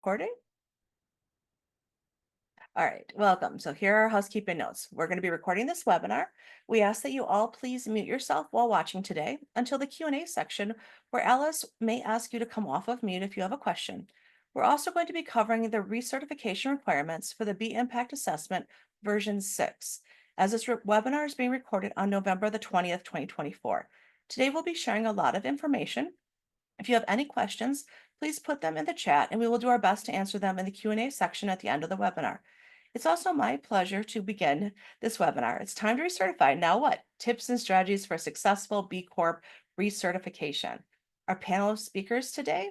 Recording? All right, welcome. So here are our housekeeping notes. We're going to be recording this webinar. We ask that you all please mute yourself while watching today until the Q&A section, where Alice may ask you to come off of mute if you have a question. We're also going to be covering the recertification requirements for the B Impact Assessment version 6, as this webinar is being recorded on November the 20th, 2024. Today we'll be sharing a lot of information. If you have any questions, please put them in the chat and we will do our best to answer them in the Q&A section at the end of the webinar. It's also my pleasure to begin this webinar. It's time to recertify. Now what? Tips and strategies for successful B Corp recertification. Our panel of speakers today.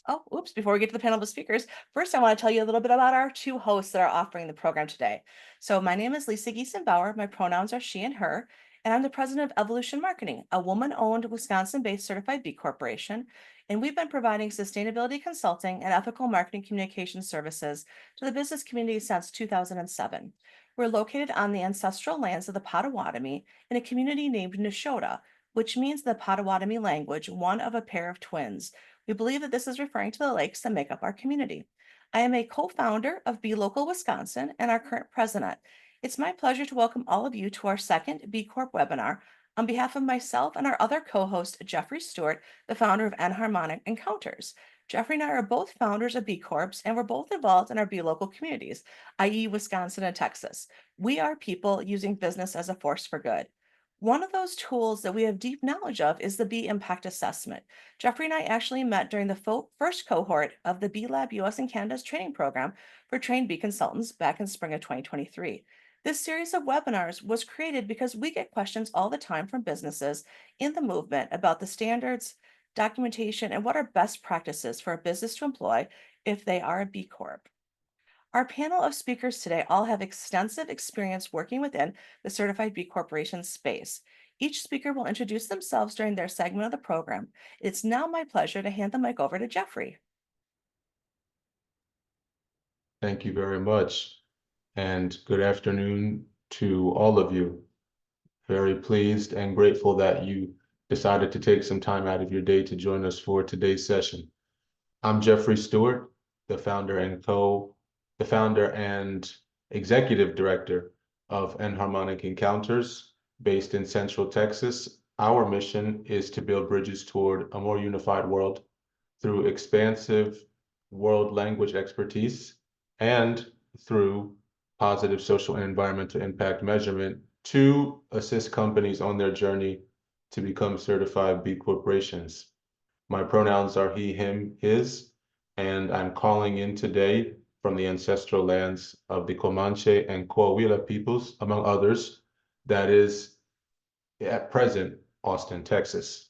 Oh, oops, before we get to the panel of speakers, first I want to tell you a little bit about our two hosts that are offering the program today. So my name is Lisa Giesenbauer. My pronouns are she and her, and I'm the president of Evolution Marketing, a woman-owned Wisconsin-based certified B Corporation. And we've been providing sustainability consulting and ethical marketing communication services to the business community since 2007. We're located on the ancestral lands of the Potawatomi in a community named Neshota, which means in the Potawatomi language, one of a pair of twins. We believe that this is referring to the lakes that make up our community. I am a co-founder of Be Local Wisconsin and our current president. It's my pleasure to welcome all of you to our second B Corp webinar on behalf of myself and our other co-host, Jeffrey Stewart, the founder of Enharmonic Encounters. Jeffrey and I are both founders of B Corps, and we're both involved in our Be Local communities, i.e. Wisconsin and Texas. We are people using business as a force for good. One of those tools that we have deep knowledge of is the B Impact Assessment. Jeffrey and I actually met during the first cohort of the B Lab US and Canada's training program for trained B consultants back in spring of 2023. This series of webinars was created because we get questions all the time from businesses in the movement about the standards, documentation, and what are best practices for a business to employ if they are a B Corp. Our panel of speakers today all have extensive experience working within the Certified B Corporation space. Each speaker will introduce themselves during their segment of the program. It's now my pleasure to hand the mic over to Jeffrey. Thank you very much, and good afternoon to all of you. Very pleased and grateful that you decided to take some time out of your day to join us for today's session. I'm Jeffrey Stewart, the founder and executive director of Enharmonic Encounters, based in Central Texas. Our mission is to build bridges toward a more unified world through expansive world language expertise and through positive social and environmental impact measurement to assist companies on their journey to become certified B corporations. My pronouns are he, him, his, and I'm calling in today from the ancestral lands of the Comanche and Coahuila peoples, among others, that is at present Austin, Texas.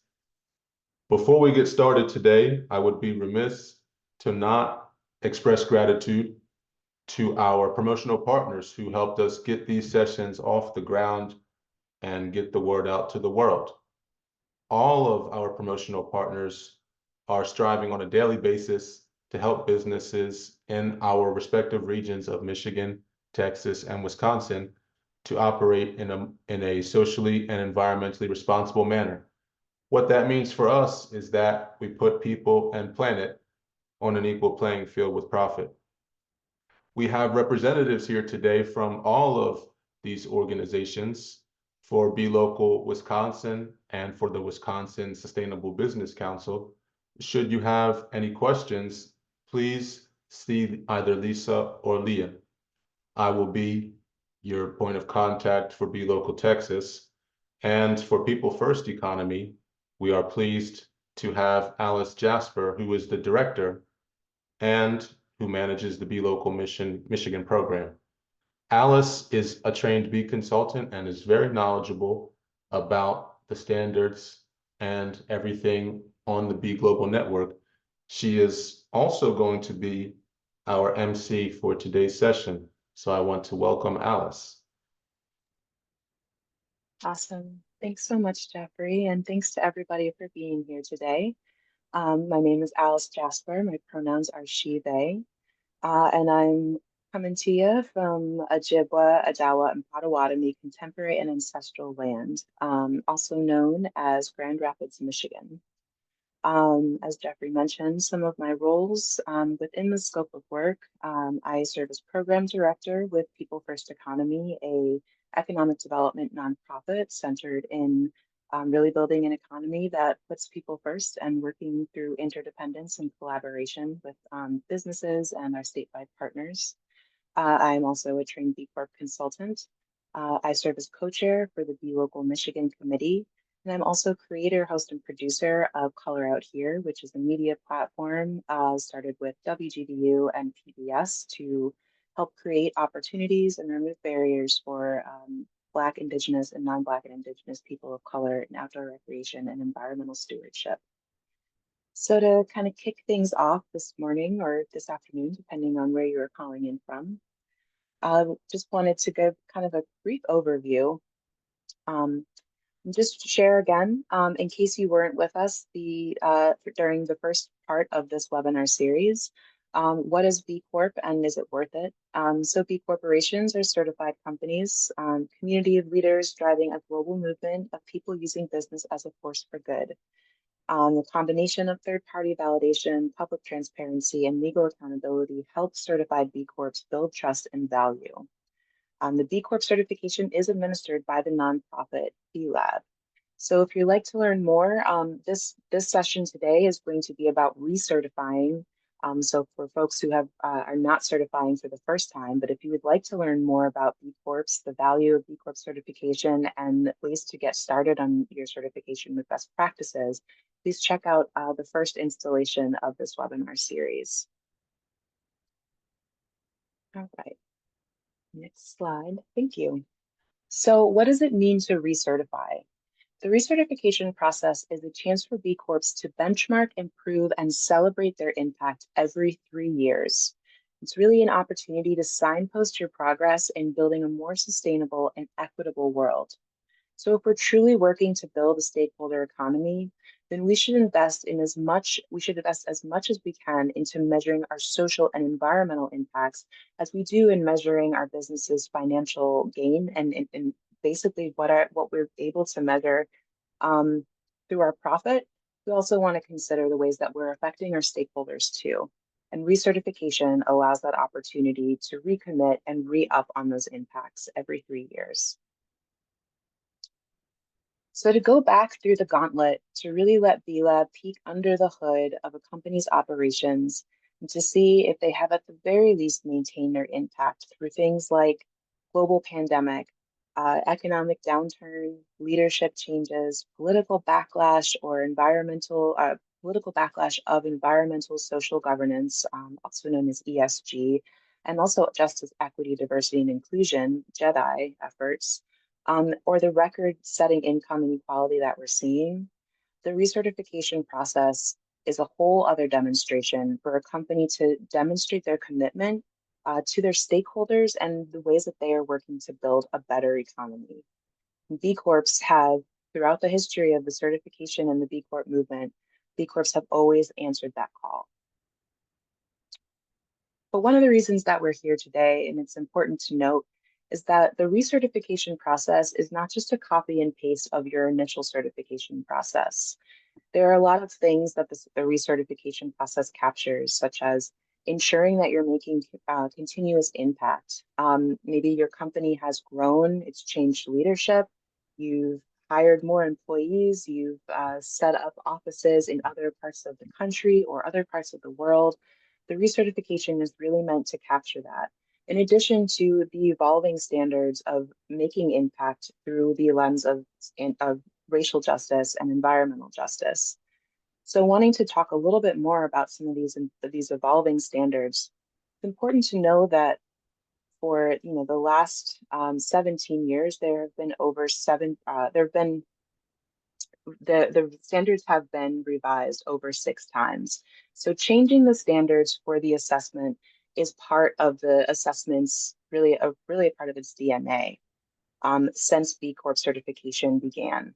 Before we get started today, I would be remiss to not express gratitude to our promotional partners who helped us get these sessions off the ground and get the word out to the world. All of our promotional partners are striving on a daily basis to help businesses in our respective regions of Michigan, Texas, and Wisconsin to operate in a socially and environmentally responsible manner. What that means for us is that we put people and planet on an equal playing field with profit. We have representatives here today from all of these organizations for Be Local Wisconsin and for the Wisconsin Sustainable Business Council. Should you have any questions, please see either Lisa or Leah. I will be your point of contact for Be Local Texas. And for People First Economy, we are pleased to have Alice Jasper, who is the director and who manages the Be Local Michigan program. Alice is a trained B consultant and is very knowledgeable about the standards and everything on the B Global Network. She is also going to be our MC for today's session. So I want to welcome Alice. Awesome. Thanks so much, Jeffrey, and thanks to everybody for being here today. My name is Alice Jasper. My pronouns are she, they, and I'm coming to you from Ojibwa, Adawa, and Potawatomi contemporary and ancestral land, also known as Grand Rapids, Michigan. As Jeffrey mentioned, some of my roles within the scope of work, I serve as program director with People First Economy, a economic development nonprofit centered in really building an economy that puts people first and working through interdependence and collaboration with businesses and our statewide partners. I'm also a trained B Corp consultant. I serve as co-chair for the B Local Michigan Committee, and I'm also creator, host, and producer of Color Out Here, which is a media platform started with WGBU and PBS to help create opportunities and remove barriers for Black, Indigenous, and non-Black and Indigenous people of color in outdoor recreation and environmental stewardship. So to kind of kick things off this morning or this afternoon, depending on where you're calling in from, just wanted to give kind of a brief overview. Just to share again, in case you weren't with us during the first part of this webinar series, what is B Corp and is it worth it? So B Corporations are certified companies, community of leaders driving a global movement of people using business as a force for good. The combination of third-party validation, public transparency, and legal accountability helps certified B Corps build trust and value. The B Corp certification is administered by the nonprofit B Lab. So if you'd like to learn more, this session today is going to be about recertifying. So for folks who are not certifying for the first time, but if you would like to learn more about B Corps, the value of B Corp certification, and ways to get started on your certification with best practices, please check out the first installation of this webinar series. All right, next slide. Thank you. So what does it mean to recertify? The recertification process is a chance for B Corps to benchmark, improve, and celebrate their impact every 3 years. It's really an opportunity to signpost your progress in building a more sustainable and equitable world. So if we're truly working to build a stakeholder economy, then we should invest as much as we can into measuring our social and environmental impacts as we do in measuring our business's financial gain and basically what we're able to measure through our profit. We also want to consider the ways that we're affecting our stakeholders too. And recertification allows that opportunity to recommit and re-up on those impacts every 3 years. So to go back through the gauntlet, to really let B Lab peek under the hood of a company's operations and to see if they have at the very least maintained their impact through things like global pandemic, economic downturn, leadership changes, political backlash or political backlash of environmental social governance, also known as ESG, and also justice, equity, diversity, and inclusion, JEDI efforts, or the record-setting income inequality that we're seeing. The recertification process is a whole other demonstration for a company to demonstrate their commitment to their stakeholders and the ways that they are working to build a better economy. B Corps have, throughout the history of the certification and the B Corp movement, B Corps have always answered that call. But one of the reasons that we're here today, and it's important to note, is that the recertification process is not just a copy and paste of your initial certification process. There are a lot of things that the recertification process captures, such as ensuring that you're making continuous impact. Maybe your company has grown, it's changed leadership, you've hired more employees, you've set up offices in other parts of the country or other parts of the world. The recertification is really meant to capture that. In addition to the evolving standards of making impact through the lens of racial justice and environmental justice. So wanting to talk a little bit more about some of these evolving standards, it's important to know that for the last 17 years, there have been the standards have been revised over 6 times. So changing the standards for the assessment is part of the assessment's really a part of its DNA since B Corp certification began.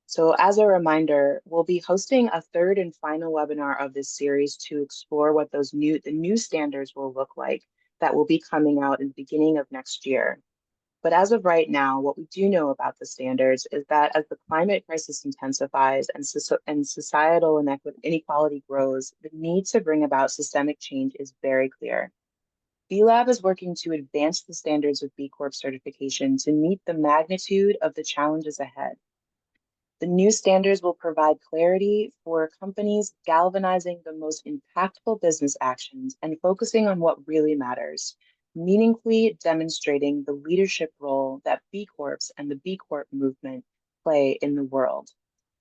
So as a reminder, we'll be hosting a third and final webinar of this series to explore what the new standards will look like that will be coming out in the beginning of next year. But as of right now, what we do know about the standards is that as the climate crisis intensifies and, and societal inequality grows, the need to bring about systemic change is very clear. B Lab is working to advance the standards of B Corp certification to meet the magnitude of the challenges ahead. The new standards will provide clarity for companies, galvanizing the most impactful business actions and focusing on what really matters, meaningfully demonstrating the leadership role that B Corps and the B Corp movement play in the world.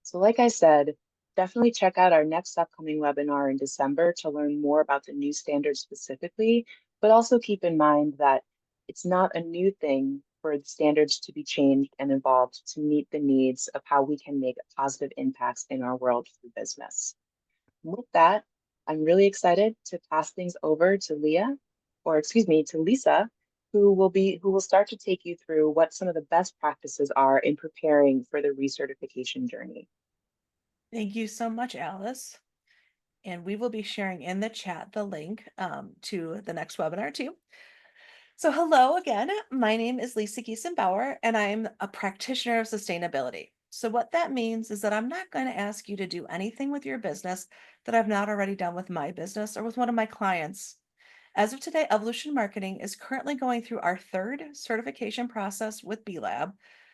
So, like I said, definitely check out our next upcoming webinar in December to learn more about the new standards specifically, but also keep in mind that it's not a new thing for the standards to be changed and evolved to meet the needs of how we can make positive impacts in our world through business. With that, I'm really excited to pass things over to to Lisa, who will start to take you through what some of the best practices are in preparing for the recertification journey. Thank you so much, Alice. And we will be sharing in the chat the link to the next webinar too. So hello again, my name is Lisa Giesenbauer and I'm a practitioner of sustainability. So what that means is that I'm not going to ask you to do anything with your business that I've not already done with my business or with one of my clients. As of today, Evolution Marketing is currently going through our third certification process with B Lab,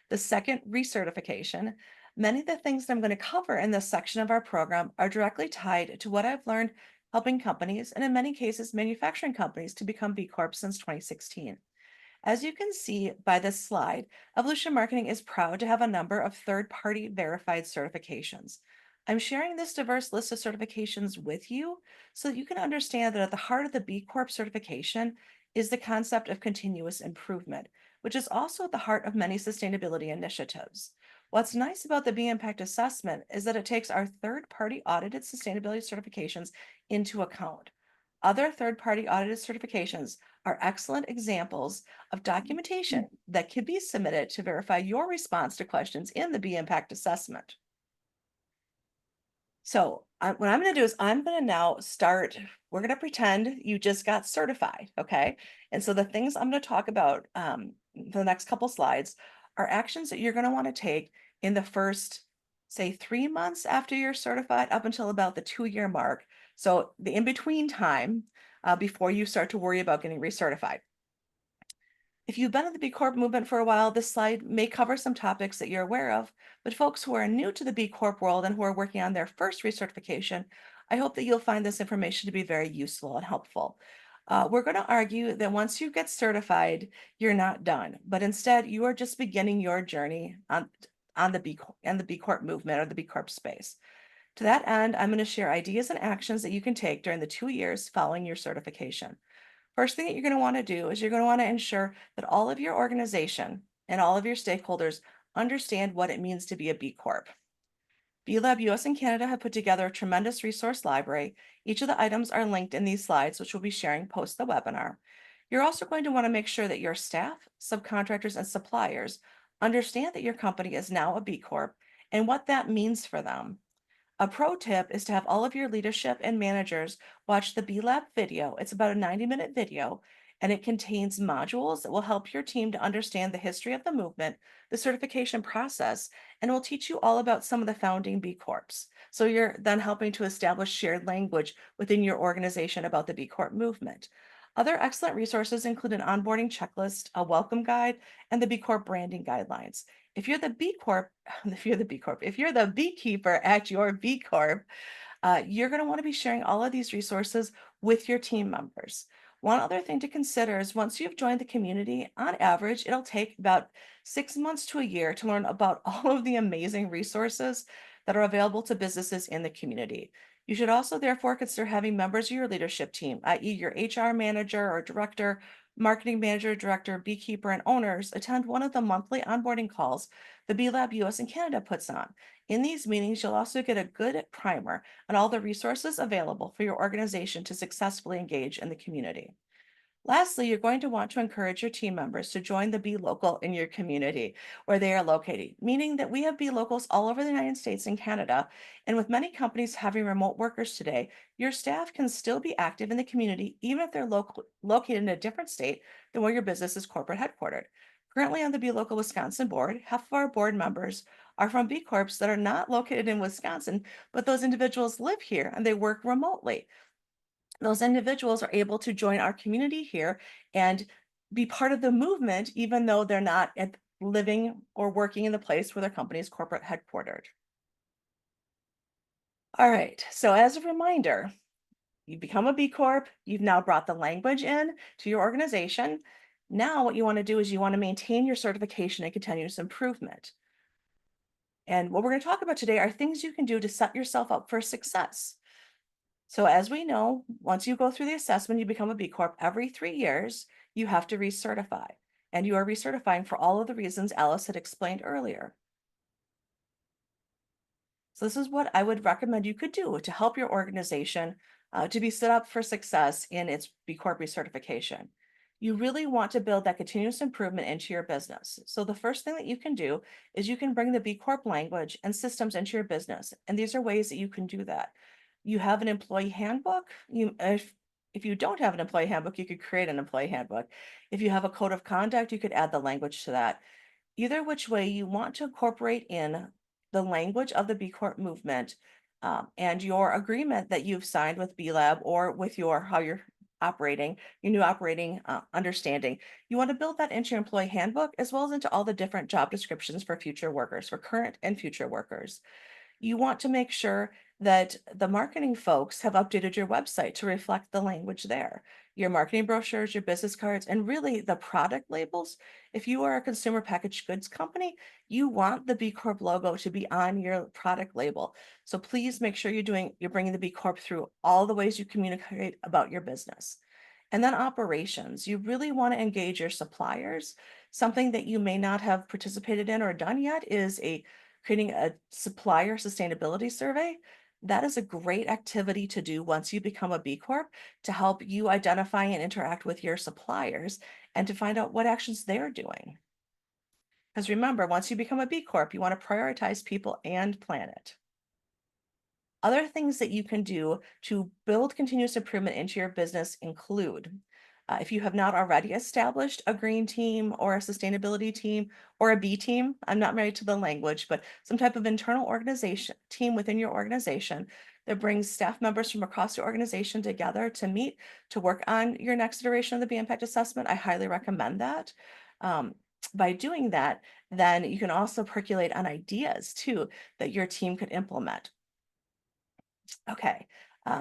the second recertification. Many of the things that I'm going to cover in this section of our program are directly tied to what I've learned helping companies, and in many cases, manufacturing companies, to become B Corp since 2016. As you can see by this slide, Evolution Marketing is proud to have a number of third-party verified certifications. I'm sharing this diverse list of certifications with you so that you can understand that at the heart of the B Corp certification is the concept of continuous improvement, which is also at the heart of many sustainability initiatives. What's nice about the B Impact Assessment is that it takes our third-party audited sustainability certifications into account. Other third-party audited certifications are excellent examples of documentation that can be submitted to verify your response to questions in the B Impact Assessment. So what I'm going to do is I'm going to now we're going to pretend you just got certified, okay? And so the things I'm going to talk about the next couple slides are actions that you're going to want to take in the first, say, 3 months after you're certified up until about the 2-year mark. So the in-between time before you start to worry about getting recertified. If you've been in the B Corp movement for a while, this slide may cover some topics that you're aware of, but folks who are new to the B Corp world and who are working on their first recertification, I hope that you'll find this information to be very useful and helpful. We're going to argue that once you get certified, you're not done, but instead you are just beginning your journey on the B Corp movement or the B Corp space. To that end, I'm going to share ideas and actions that you can take during the 2 years following your certification. First thing that you're going to want to do is you're going to want to ensure that all of your organization and all of your stakeholders understand what it means to be a B Corp. B Lab US and Canada have put together a tremendous resource library. Each of the items are linked in these slides, which we'll be sharing post the webinar. You're also going to want to make sure that your staff, subcontractors, and suppliers understand that your company is now a B Corp and what that means for them. A pro tip is to have all of your leadership and managers watch the B Lab video. It's about a 90-minute video, and it contains modules that will help your team to understand the history of the movement, the certification process, and will teach you all about some of the founding B Corps. So you're then helping to establish shared language within your organization about the B Corp movement. Other excellent resources include an onboarding checklist, a welcome guide, and the B Corp branding guidelines. If you're the B Corp, if you're the beekeeper at your B Corp, you're going to want to be sharing all of these resources with your team members. One other thing to consider is once you've joined the community, on average, it'll take about 6 months to a year to learn about all of the amazing resources that are available to businesses in the community. You should also therefore consider having members of your leadership team, i.e. your HR manager or director, marketing manager, director, beekeeper, and owners attend one of the monthly onboarding calls the B Lab US and Canada puts on. In these meetings, you'll also get a good primer on all the resources available for your organization to successfully engage in the community. Lastly, you're going to want to encourage your team members to join the B Local in your community where they are located, meaning that we have B Locals all over the United States and Canada. And with many companies having remote workers today, your staff can still be active in the community, even if they're located in a different state than where your business is corporate headquartered. Currently on the Be Local Wisconsin board, half of our board members are from B Corps that are not located in Wisconsin, but those individuals live here and they work remotely. Those individuals are able to join our community here and be part of the movement, even though they're not living or working in the place where their company is corporate headquartered. All right, so as a reminder, you become a B Corp, you've now brought the language in to your organization. Now what you want to do is you want to maintain your certification and continuous improvement. And what we're going to talk about today are things you can do to set yourself up for success. So as we know, once you go through the assessment, you become a B Corp every 3 years, you have to recertify. And you are recertifying for all of the reasons Alice had explained earlier. So this is what I would recommend you could do to help your organization to be set up for success in its B Corp recertification. You really want to build that continuous improvement into your business. So the first thing that you can do is you can bring the B Corp language and systems into your business. And these are ways that you can do that. You have an employee handbook. If you don't have an employee handbook, you could create an employee handbook. If you have a code of conduct, you could add the language to that. Either which way, you want to incorporate in the language of the B Corp movement and your agreement that you've signed with B Lab or with how you're operating, your new operating understanding. You want to build that into your employee handbook as well as into all the different job descriptions for future workers, for current and future workers. You want to make sure that the marketing folks have updated your website to reflect the language there. Your marketing brochures, your business cards, and really the product labels. If you are a consumer packaged goods company, you want the B Corp logo to be on your product label. So please make sure you're bringing the B Corp through all the ways you communicate about your business. And then operations, you really want to engage your suppliers. Something that you may not have participated in or done yet is creating a supplier sustainability survey. That is a great activity to do once you become a B Corp to help you identify and interact with your suppliers and to find out what actions they're doing. Because remember, once you become a B Corp, you want to prioritize people and planet. Other things that you can do to build continuous improvement into your business include if you have not already established a green team or a sustainability team or a B team, I'm not married to the language, but some type of internal organization team within your organization that brings staff members from across your organization together to meet to work on your next iteration of the B Impact Assessment, I highly recommend that. By doing that, then you can also percolate on ideas too that your team could implement. Okay,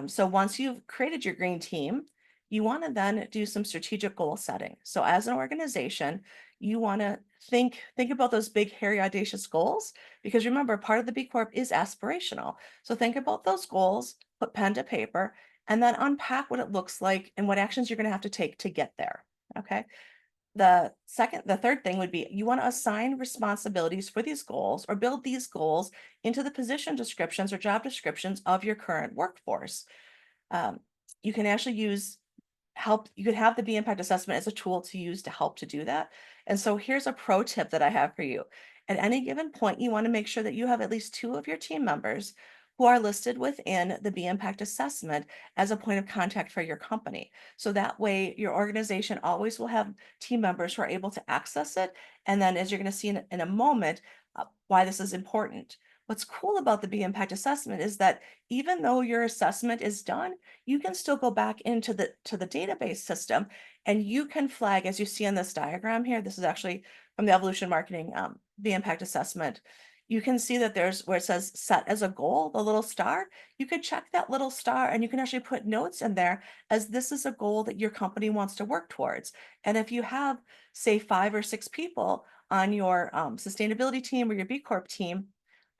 so once you've created your green team, you want to then do some strategic goal setting. So as an organization, you want to think about those big, hairy, audacious goals, because remember, part of the B Corp is aspirational. So think about those goals, put pen to paper, and then unpack what it looks like and what actions you're going to have to take to get there. Okay. The third thing would be you want to assign responsibilities for these goals or build these goals into the position descriptions or job descriptions of your current workforce. Um, you can actually you could have the B Impact Assessment as a tool to use to help to do that. And so here's a pro tip that I have for you. At any given point, you want to make sure that you have at least 2 of your team members who are listed within the B Impact Assessment as a point of contact for your company. So that way your organization always will have team members who are able to access it. And then as you're going to see in a moment, why this is important. What's cool about the B Impact Assessment is that even though your assessment is done, you can still go back into the database system and you can flag, as you see on this diagram here, this is actually from the Evolution Marketing B Impact Assessment. You can see that there's where it says set as a goal, the little star. You could check that little star and you can actually put notes in there as this is a goal that your company wants to work towards. And if you have, say, 5 or 6 people on your sustainability team or your B Corp team,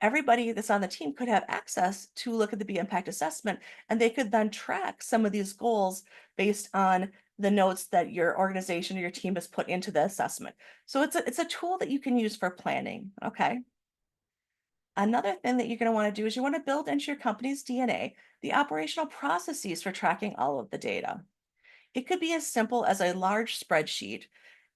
everybody that's on the team could have access to look at the B Impact Assessment, and they could then track some of these goals based on the notes that your organization or your team has put into the assessment. So it's a tool that you can use for planning, okay? Another thing that you're going to want to do is you want to build into your company's DNA the operational processes for tracking all of the data. It could be as simple as a large spreadsheet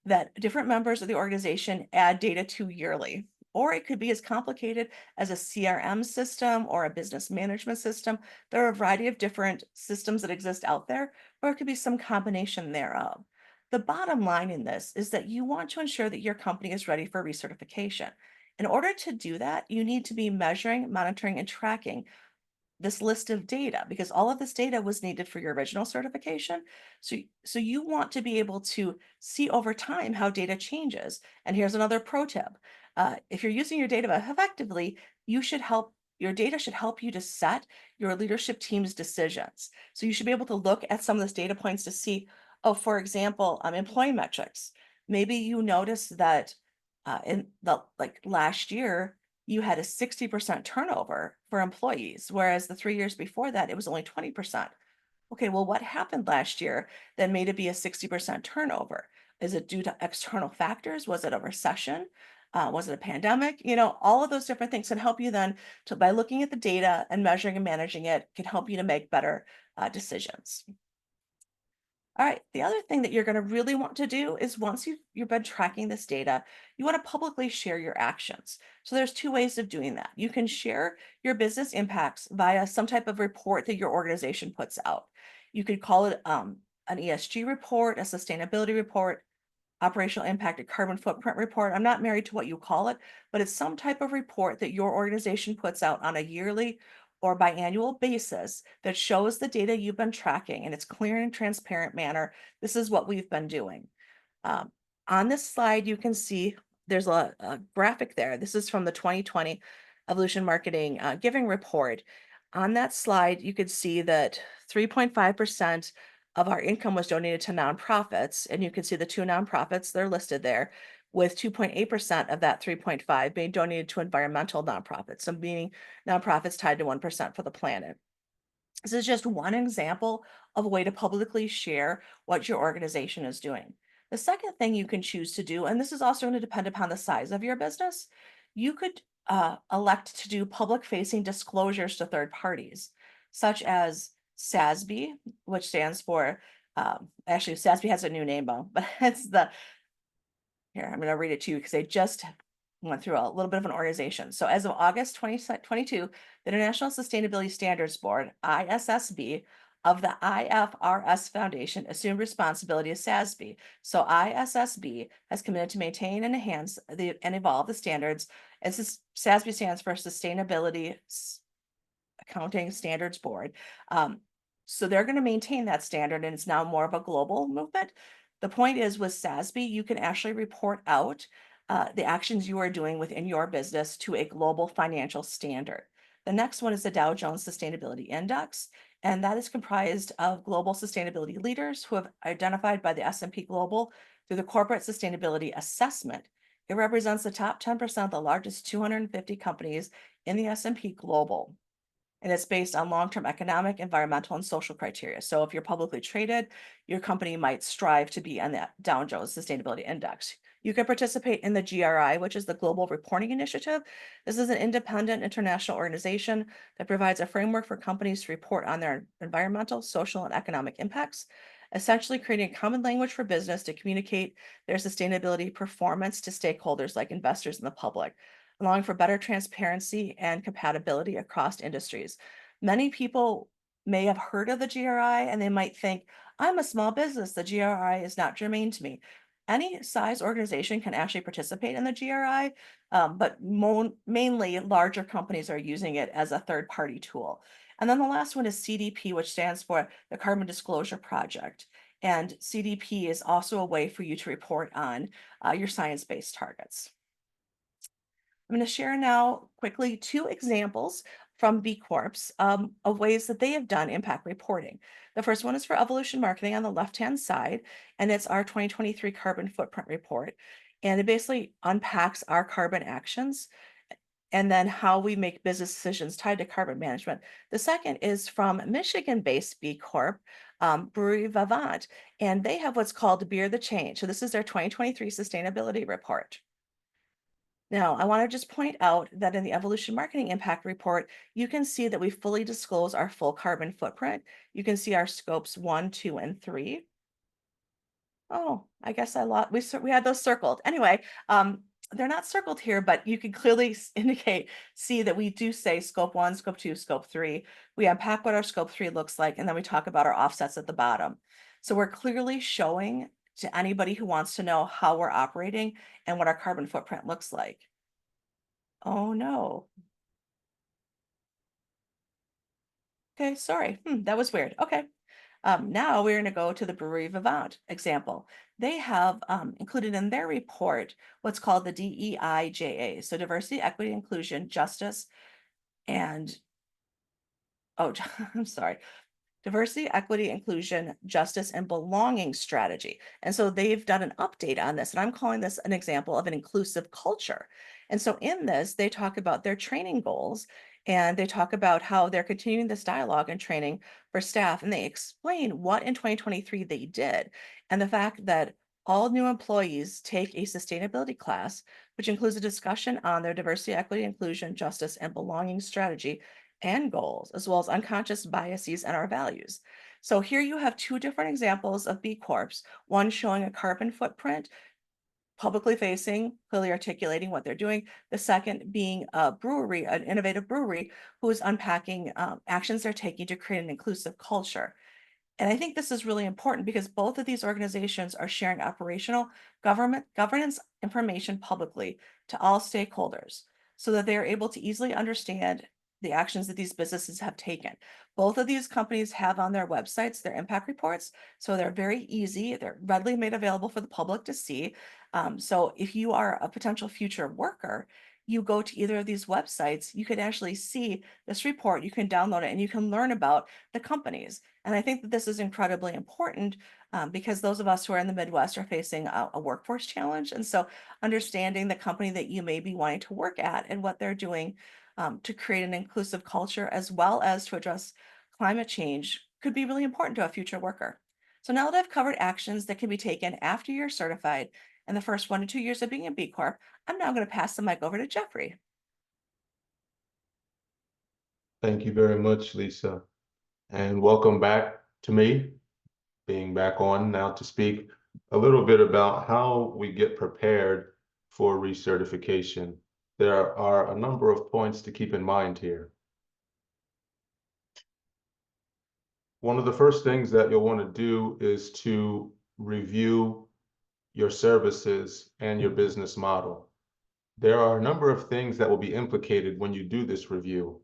that different members of the organization add data to yearly, or it could be as complicated as a CRM system or a business management system. There are a variety of different systems that exist out there, or it could be some combination thereof. The bottom line in this is that you want to ensure that your company is ready for recertification. In order to do that, you need to be measuring, monitoring, and tracking this list of data because all of this data was needed for your original certification. So you want to be able to see over time how data changes. And here's another pro tip. If you're using your data effectively, your data should help you to set your leadership team's decisions. So you should be able to look at some of this data points to see, oh, for example, employee metrics. Maybe you notice that in the like last year, you had a 60% turnover for employees, whereas the 3 years before that, it was only 20%. Okay, well, what happened last year that made it be a 60% turnover? Is it due to external factors? Was it a recession? Was it a pandemic? All of those different things can help you then to, by looking at the data and measuring and managing it, can help you to make better decisions. All right, the other thing that you're going to really want to do is once you've been tracking this data, you want to publicly share your actions. So there's two ways of doing that. You can share your business impacts via some type of report that your organization puts out. You could call it an ESG report, a sustainability report, operational impact, a carbon footprint report. I'm not married to what you call it, but it's some type of report that your organization puts out on a yearly or biannual basis that shows the data you've been tracking in its clear and transparent manner. This is what we've been doing. Um, on this slide, you can see there's a graphic there. This is from the 2020 Evolution Marketing Giving Report. On that slide, you could see that 3.5% of our income was donated to nonprofits, and you can see the two nonprofits, they're listed there, with 2.8% of that 3.5 being donated to environmental nonprofits, so meaning nonprofits tied to 1% for the planet. This is just one example of a way to publicly share what your organization is doing. The second thing you can choose to do, and this is also going to depend upon the size of your business, you could elect to do public-facing disclosures to third parties, such as SASB, which stands for, actually SASB has a new name, but it's here, I'm going to read it to you because they just went through a little bit of an organization. So as of August 2022, the International Sustainability Standards Board, ISSB, of the IFRS Foundation assumed responsibility as SASB. So ISSB has committed to maintain and enhance and evolve the standards. And SASB stands for Sustainability Accounting Standards Board. So they're going to maintain that standard, and it's now more of a global movement. The point is with SASB, you can actually report out the actions you are doing within your business to a global financial standard. The next one is the Dow Jones Sustainability Index, and that is comprised of global sustainability leaders who have identified by the S&P Global through the Corporate Sustainability Assessment. It represents the top 10% of the largest 250 companies in the S&P Global. And it's based on long-term economic, environmental, and social criteria. So if you're publicly traded, your company might strive to be on that Dow Jones Sustainability Index. You can participate in the GRI, which is the Global Reporting Initiative. This is an independent international organization that provides a framework for companies to report on their environmental, social, and economic impacts, essentially creating a common language for business to communicate their sustainability performance to stakeholders like investors and the public, allowing for better transparency and compatibility across industries. Many people may have heard of the GRI and they might think, I'm a small business, the GRI is not germane to me. Any size organization can actually participate in the GRI, but mainly larger companies are using it as a third-party tool. And then the last one is CDP, which stands for the Carbon Disclosure Project. And CDP is also a way for you to report on your science-based targets. I'm going to share now quickly two examples from B Corps of ways that they have done impact reporting. The first one is for Evolution Marketing on the left-hand side, and it's our 2023 carbon footprint report. And it basically unpacks our carbon actions and then how we make business decisions tied to carbon management. The second is from Michigan-based B Corp, Brewery Vivant, and they have what's called Beer the Change. So this is their 2023 sustainability report. Now, I want to just point out that in the Evolution Marketing Impact Report, you can see that we fully disclose our full carbon footprint. You can see our scopes 1, 2, and 3. Oh, I guess I lost, we had those circled. Anyway, they're not circled here, but you can clearly see that we do say scope 1, scope 2, scope 3. We unpack what our scope 3 looks like, and then we talk about our offsets at the bottom. So we're clearly showing to anybody who wants to know how we're operating and what our carbon footprint looks like. Oh no. Okay, sorry. That was weird. Okay. Now we're going to go to the Brewery Vivant example. They have included in their report what's called the DEIJA, so diversity, equity, inclusion, justice, and oh, I'm sorry, diversity, equity, inclusion, justice, and belonging strategy. And so they've done an update on this, and I'm calling this an example of an inclusive culture. And so in this, they talk about their training goals, and they talk about how they're continuing this dialogue and training for staff, and they explain what in 2023 they did, and the fact that all new employees take a sustainability class, which includes a discussion on their diversity, equity, inclusion, justice, and belonging strategy and goals, as well as unconscious biases and our values. So here you have two different examples of B Corps, one showing a carbon footprint, publicly facing, clearly articulating what they're doing. The second being a brewery, an innovative brewery, who is unpacking actions they're taking to create an inclusive culture. And I think this is really important because both of these organizations are sharing operational governance information publicly to all stakeholders so that they are able to easily understand the actions that these businesses have taken. Both of these companies have on their websites their impact reports, so they're very easy. They're readily made available for the public to see. So if you are a potential future worker, you go to either of these websites, you can actually see this report, you can download it, and you can learn about the companies. And I think that this is incredibly important because those of us who are in the Midwest are facing a workforce challenge. And so understanding the company that you may be wanting to work at and what they're doing to create an inclusive culture as well as to address climate change could be really important to a future worker. So now that I've covered actions that can be taken after you're certified in the first 1 to 2 years of being a B Corp, I'm now going to pass the mic over to Jeffrey. Thank you very much, Lisa. And welcome back to me, being back on now to speak a little bit about how we get prepared for recertification. There are a number of points to keep in mind here. One of the first things that you'll want to do is to review your services and your business model. There are a number of things that will be implicated when you do this review,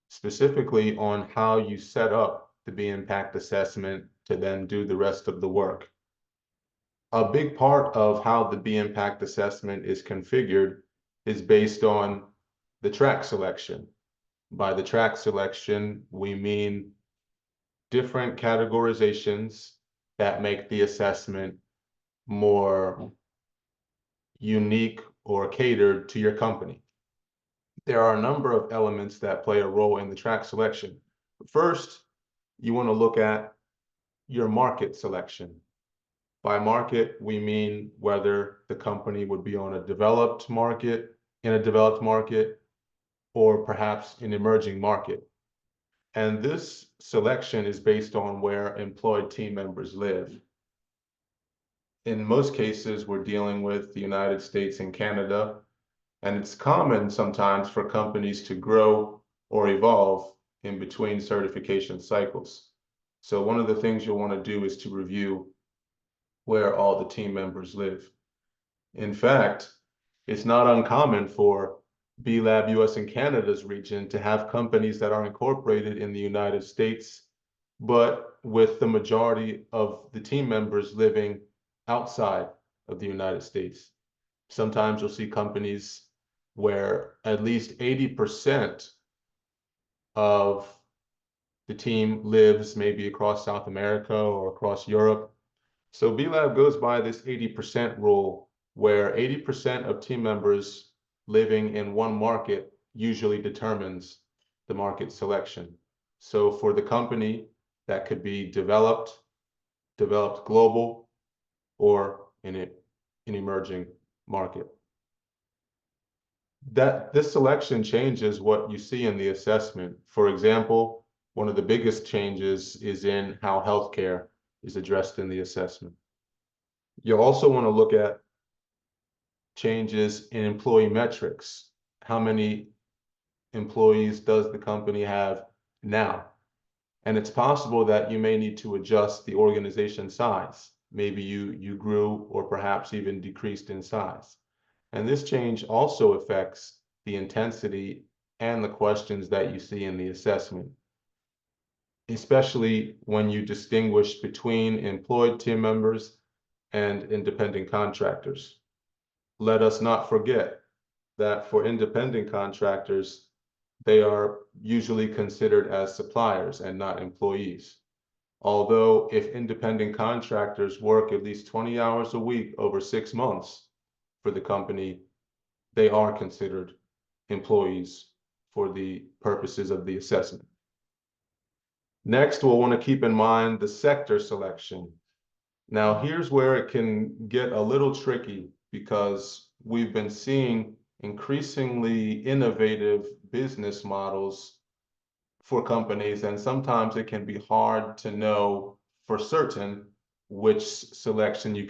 specifically on how you set up the B impact assessment to then do the rest of the work. A big part of how the B impact assessment is configured is based on the track selection. By the track selection, we mean different categorizations that make the assessment more unique or catered to your company. There are a number of elements that play a role in the track selection. First, you want to look at your market selection. By market, we mean whether the company would be on a developed market, in a developed market, or perhaps an emerging market. And this selection is based on where employed team members live. In most cases, we're dealing with the United States and Canada, and it's common sometimes for companies to grow or evolve in between certification cycles. So one of the things you'll want to do is to review where all the team members live. In fact, it's not uncommon for B Lab US and Canada's region to have companies that are incorporated in the United States, but with the majority of the team members living outside of the United States. Sometimes you'll see companies where at least 80% of the team lives maybe across South America or across Europe. So B Lab goes by this 80% rule, where 80% of team members living in one market usually determines the market selection. So for the company, that could be developed global, or in an emerging market. This selection changes what you see in the assessment. For example, one of the biggest changes is in how healthcare is addressed in the assessment. You'll also want to look at changes in employee metrics. How many employees does the company have now? And it's possible that you may need to adjust the organization size. maybe you grew or perhaps even decreased in size. And this change also affects the intensity and the questions that you see in the assessment, especially when you distinguish between employed team members and independent contractors. Let us not forget that for independent contractors, they are usually considered as suppliers and not employees. Although if independent contractors work at least 20 hours a week over 6 months for the company, they are considered employees for the purposes of the assessment. Next, we'll want to keep in mind the sector selection. Now, here's where it can get a little tricky because we've been seeing increasingly innovative business models for companies, and sometimes it can be hard to know for certain which selection you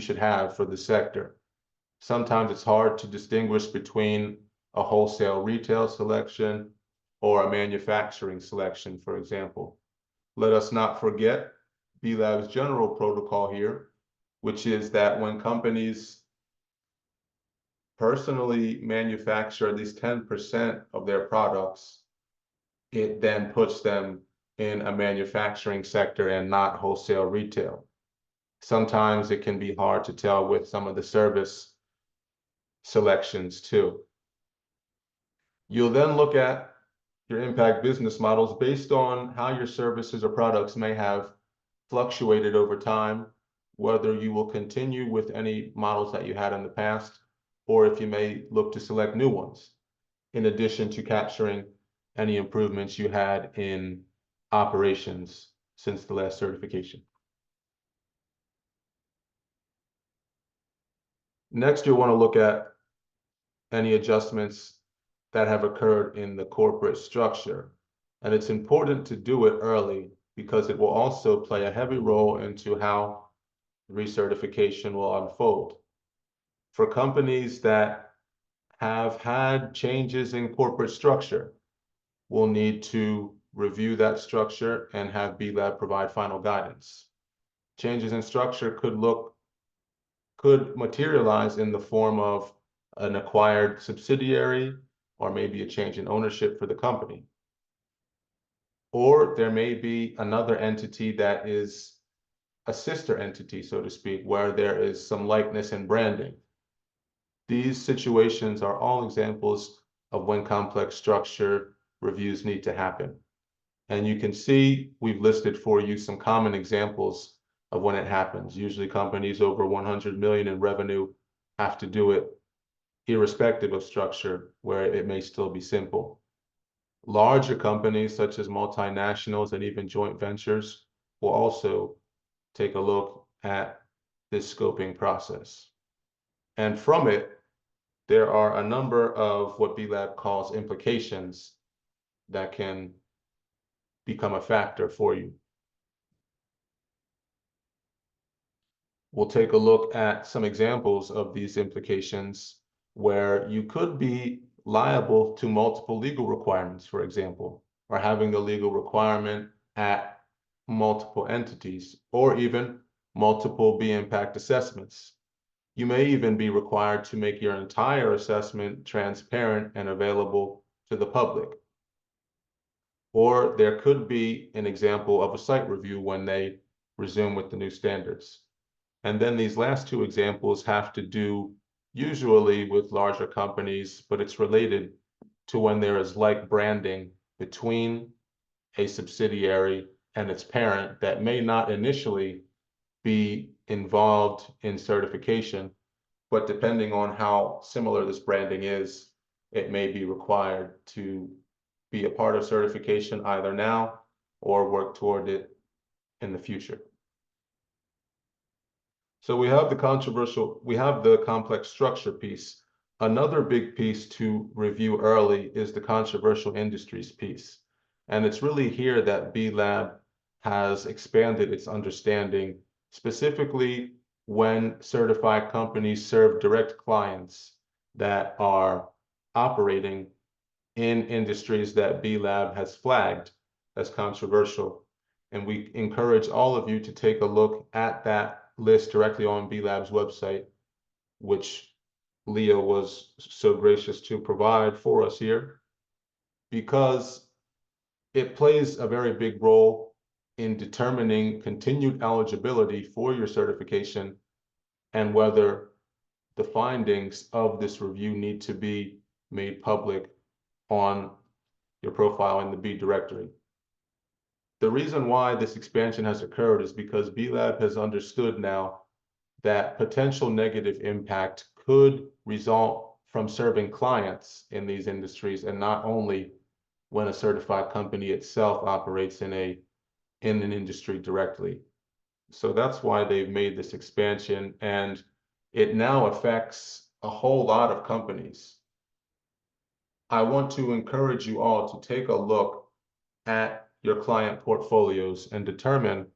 should have for the sector. Sometimes it's hard to distinguish between a wholesale retail selection or a manufacturing selection, for example. Let us not forget B-Lab's general protocol here, which is that when companies personally manufacture at least 10% of their products, it then puts them in a manufacturing sector and not wholesale retail. Sometimes it can be hard to tell with some of the service selections too. You'll then look at your impact business models based on how your services or products may have fluctuated over time, whether you will continue with any models that you had in the past, or if you may look to select new ones, in addition to capturing any improvements you had in operations since the last certification. Next, you'll want to look at any adjustments that have occurred in the corporate structure. And it's important to do it early because it will also play a heavy role into how recertification will unfold. For companies that have had changes in corporate structure, we'll need to review that structure and have B-Lab provide final guidance. Changes in structure could materialize in the form of an acquired subsidiary or maybe a change in ownership for the company. Or there may be another entity that is a sister entity, so to speak, where there is some likeness in branding. These situations are all examples of when complex structure reviews need to happen. And you can see we've listed for you some common examples of when it happens. Usually companies over 100 million in revenue have to do it irrespective of structure, where it may still be simple. Larger companies such as multinationals and even joint ventures will also take a look at this scoping process. And from it, there are a number of what B-Lab calls implications that can become a factor for you. We'll take a look at some examples of these implications where you could be liable to multiple legal requirements, for example, or having the legal requirement at multiple entities, or even multiple B-impact assessments. You may even be required to make your entire assessment transparent and available to the public. Or there could be an example of a site review when they resume with the new standards. And then these last two examples have to do usually with larger companies, but it's related to when there is like branding between a subsidiary and its parent that may not initially be involved in certification, but depending on how similar this branding is, it may be required to be a part of certification either now or work toward it in the future. So we have the complex structure piece. Another big piece to review early is the controversial industries piece. And it's really here that B-Lab has expanded its understanding, specifically when certified companies serve direct clients that are operating in industries that B-Lab has flagged as controversial. And we encourage all of you to take a look at that list directly on B Lab's website, which Leah was so gracious to provide for us here, because it plays a very big role in determining continued eligibility for your certification and whether the findings of this review need to be made public on your profile in the B directory. The reason why this expansion has occurred is because B Lab has understood now that potential negative impact could result from serving clients in these industries, and not only when a certified company itself operates in an industry directly. So that's why they've made this expansion, and it now affects a whole lot of companies. I want to encourage you all to take a look at your client portfolios and determine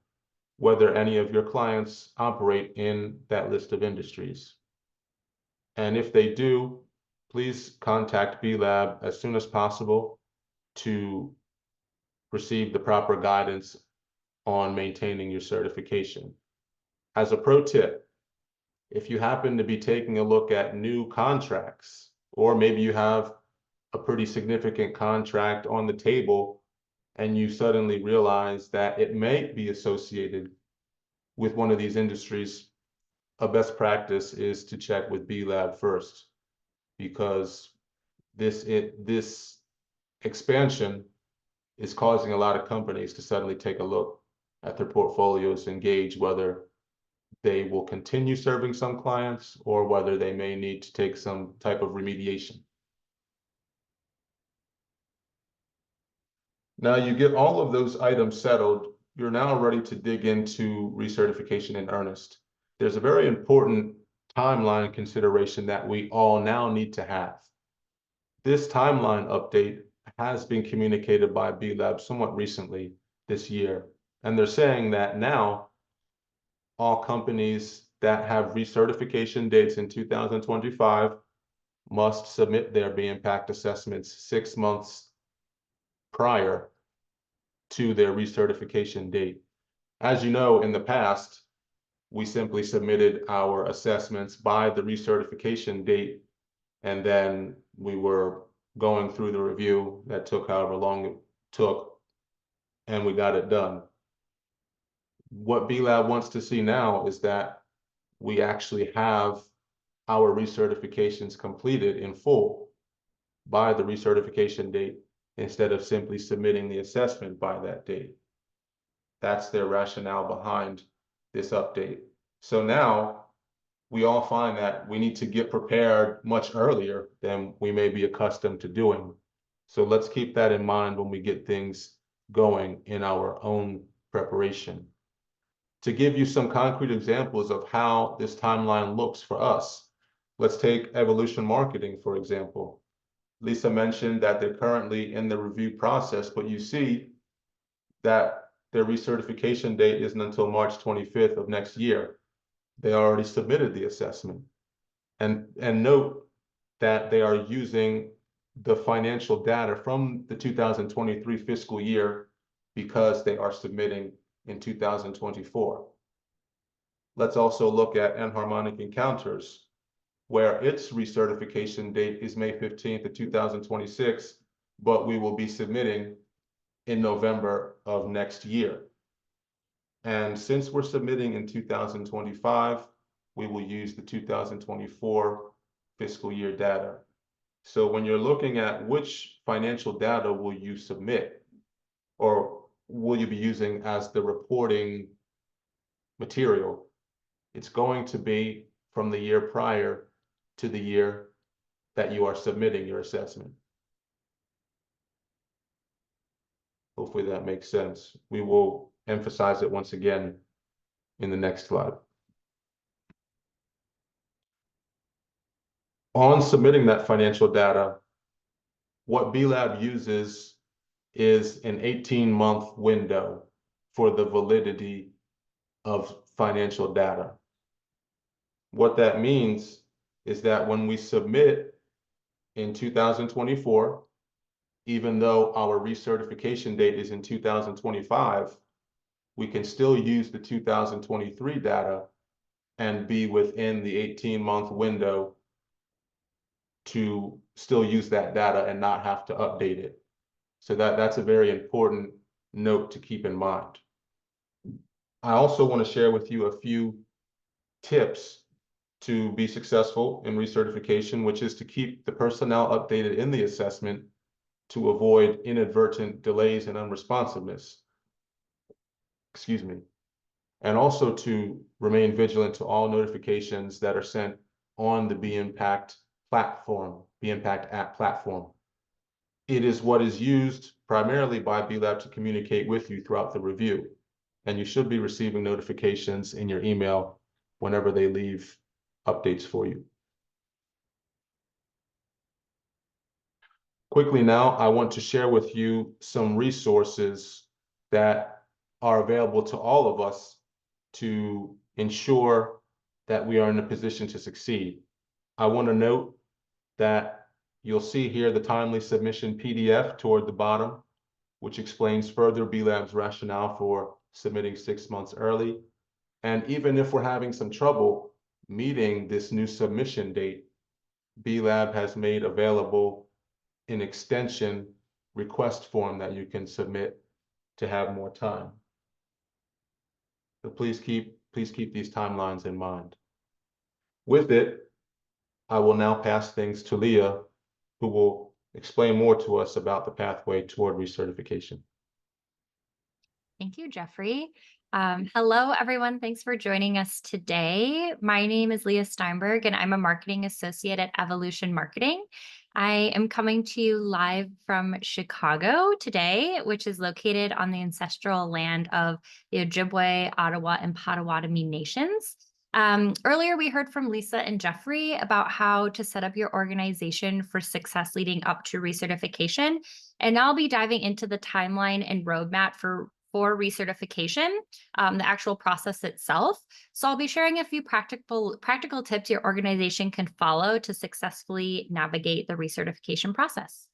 whether any of your clients operate in that list of industries. And if they do, please contact B Lab as soon as possible to receive the proper guidance on maintaining your certification. As a pro tip, if you happen to be taking a look at new contracts, or maybe you have a pretty significant contract on the table and you suddenly realize that it may be associated with one of these industries, a best practice is to check with B Lab first, because this expansion is causing a lot of companies to suddenly take a look at their portfolios and gauge whether they will continue serving some clients or whether they may need to take some type of remediation. Now you get all of those items settled, you're now ready to dig into recertification in earnest. There's a very important timeline consideration that we all now need to have. This timeline update has been communicated by B Lab somewhat recently this year, and they're saying that now all companies that have recertification dates in 2025 must submit their B impact assessments 6 months prior to their recertification date. As you know, in the past, we simply submitted our assessments by the recertification date, and then we were going through the review that took however long it took, and we got it done. What B Lab wants to see now is that we actually have our recertifications completed in full by the recertification date, instead of simply submitting the assessment by that date. That's their rationale behind this update. So now we all find that we need to get prepared much earlier than we may be accustomed to doing. So let's keep that in mind when we get things going in our own preparation. To give you some concrete examples of how this timeline looks for us, let's take Evolution Marketing, for example. Lisa mentioned that they're currently in the review process, but you see that their recertification date isn't until March 25th of next year. They already submitted the assessment. And note that they are using the financial data from the 2023 fiscal year because they are submitting in 2024. Let's also look at Enharmonic Encounters, where its recertification date is May 15th of 2026, but we will be submitting in November of next year. And since we're submitting in 2025, we will use the 2024 fiscal year data. So when you're looking at which financial data will you submit, or will you be using as the reporting material, it's going to be from the year prior to the year that you are submitting your assessment. Hopefully that makes sense. We will emphasize it once again in the next slide. On submitting that financial data, what B Lab uses is an 18-month window for the validity of financial data. What that means is that when we submit in 2024, even though our recertification date is in 2025, we can still use the 2023 data and be within the 18-month window to still use that data and not have to update it. So that's a very important note to keep in mind. I also want to share with you a few tips to be successful in recertification, which is to keep the personnel updated in the assessment to avoid inadvertent delays and unresponsiveness. Excuse me. And also to remain vigilant to all notifications that are sent on the B Impact platform, B Impact app platform. It is what is used primarily by B Lab to communicate with you throughout the review. And you should be receiving notifications in your email whenever they leave updates for you. Quickly now, I want to share with you some resources that are available to all of us to ensure that we are in a position to succeed. I want to note that you'll see here the timely submission PDF toward the bottom, which explains further B Lab's rationale for submitting 6 months early. And even if we're having some trouble meeting this new submission date, B Lab has made available an extension request form that you can submit to have more time. So please keep these timelines in mind. With it, I will now pass things to Leah, who will explain more to us about the pathway toward recertification. Thank you, Jeffrey. Hello, everyone. Thanks for joining us today. My name is Leah Steinberg, and I'm a marketing associate at Evolution Marketing. I am coming to you live from Chicago today, which is located on the ancestral land of the Ojibwe, Ottawa, and Potawatomi nations. Earlier, we heard from Lisa and Jeffrey about how to set up your organization for success leading up to recertification. And I'll be diving into the timeline and roadmap for recertification, the actual process itself. So I'll be sharing a few practical tips your organization can follow to successfully navigate the recertification process.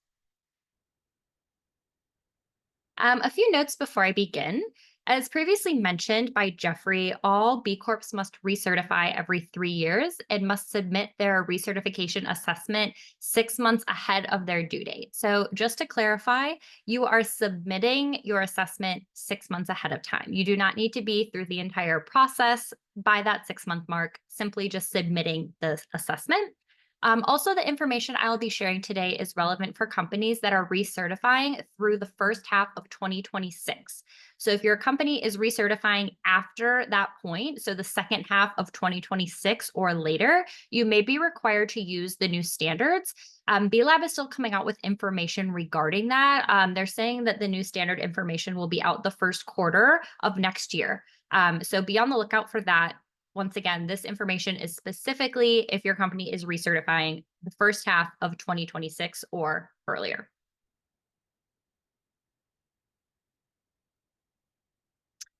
A few notes before I begin. As previously mentioned by Jeffrey, all B Corps must recertify every 3 years and must submit their recertification assessment 6 months ahead of their due date. So just to clarify, you are submitting your assessment 6 months ahead of time. You do not need to be through the entire process by that 6-month mark, simply just submitting the assessment. Also, the information I'll be sharing today is relevant for companies that are recertifying through the first half of 2026. So if your company is recertifying after that point, so the second half of 2026 or later, you may be required to use the new standards. B Lab is still coming out with information regarding that. They're saying that the new standard information will be out the first quarter of next year. So be on the lookout for that. Once again, this information is specifically if your company is recertifying the first half of 2026 or earlier.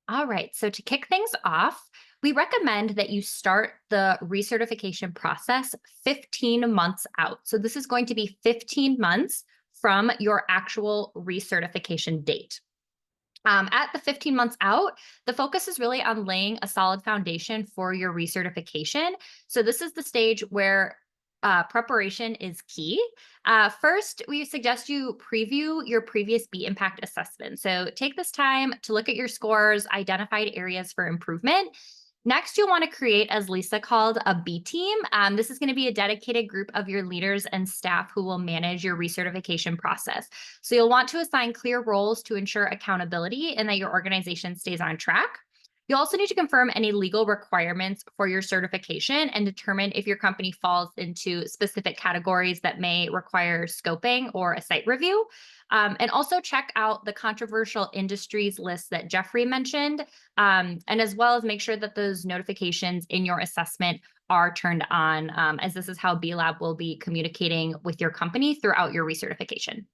All right, so to kick things off, we recommend that you start the recertification process 15 months out. So this is going to be 15 months from your actual recertification date. At the 15 months out, the focus is really on laying a solid foundation for your recertification. So this is the stage where preparation is key. First, we suggest you preview your previous B Impact assessment. So take this time to look at your scores, identified areas for improvement. Next, you'll want to create, as Lisa called, a B team. This is going to be a dedicated group of your leaders and staff who will manage your recertification process. So you'll want to assign clear roles to ensure accountability and that your organization stays on track. You'll also need to confirm any legal requirements for your certification and determine if your company falls into specific categories that may require scoping or a site review. And also check out the controversial industries list that Jeffrey mentioned, and as well as make sure that those notifications in your assessment are turned on, as this is how B Lab will be communicating with your company throughout your recertification.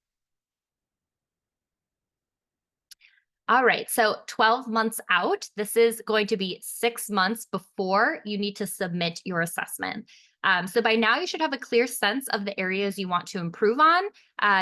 All right, so 12 months out, this is going to be 6 months before you need to submit your assessment. So by now you should have a clear sense of the areas you want to improve on.